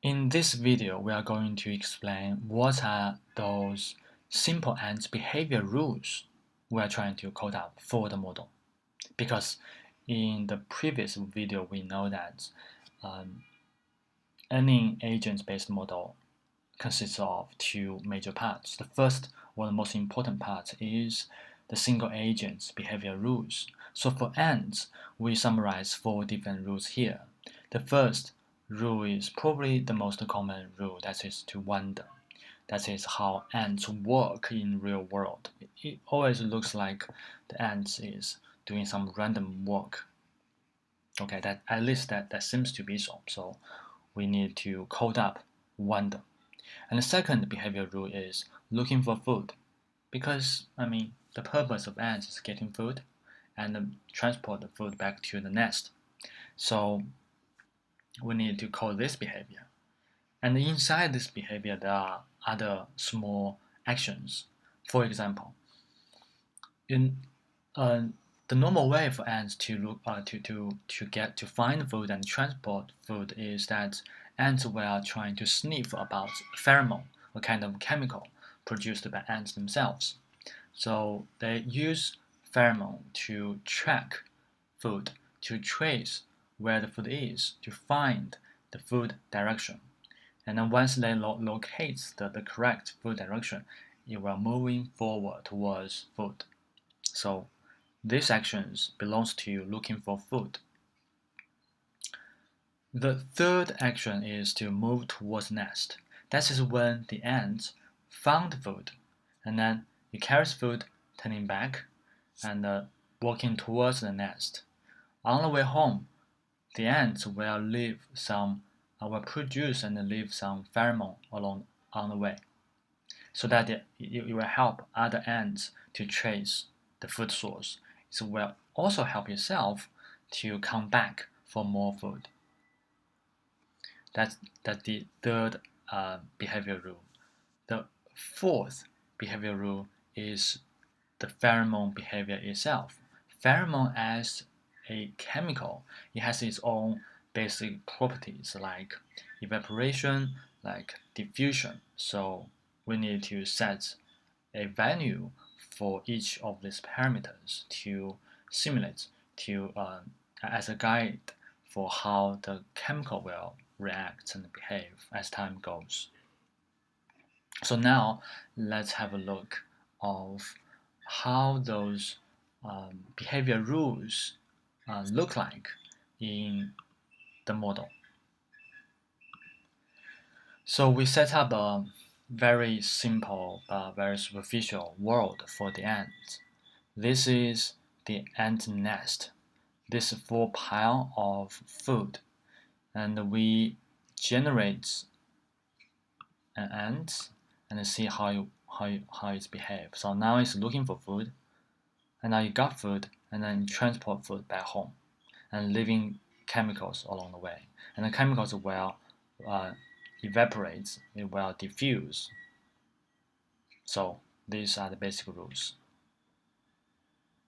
In this video, we are going to explain what are those simple ant behavior rules we are trying to code up for the model. Because in the previous video, we know that any agent-based model consists of two major parts. The first, or the most important part, is the single agent's behavior rules. So for ants, we summarize 4 different rules here. The first rule is probably the most common rule, that is to wonder. That is how ants work in real world. It always looks like the ants is doing some random work. Okay, that at least that seems to be so. So we need to code up wonder. And the second behavior rule is looking for food. Because, the purpose of ants is getting food and transport the food back to the nest. So we need to code this behavior. And inside this behavior, there are other small actions. For example, in the normal way for ants to look to find food and transport food is that ants were trying to sniff about pheromone, a kind of chemical produced by ants themselves. So they use pheromone to track food, to trace where the food is, to find the food direction. And then once they locate the correct food direction, it will moving forward towards food. So these actions belongs to looking for food. The third action is to move towards nest. That is when the ant found food, and then it carries food, turning back and walking towards the nest. On the way home, the ants will will produce and leave some pheromone on the way, so that it will help other ants to trace the food source. It will also help yourself to come back for more food. That's the third behavior rule. The fourth behavior rule is the pheromone behavior itself. Pheromone as a chemical, it has its own basic properties like evaporation, like diffusion. So we need to set a value for each of these parameters to simulate as a guide for how the chemical will react and behave as time goes. So now let's have a look of how those behavior rules look like in the model. So we set up a very simple but very superficial world for the ants. This is the ant nest. This full pile of food, and we generate an ant and see how it behaves. So now it's looking for food, and now you got food, and then you transport food back home, and leaving chemicals along the way. And the chemicals will evaporate, it will diffuse. So these are the basic rules.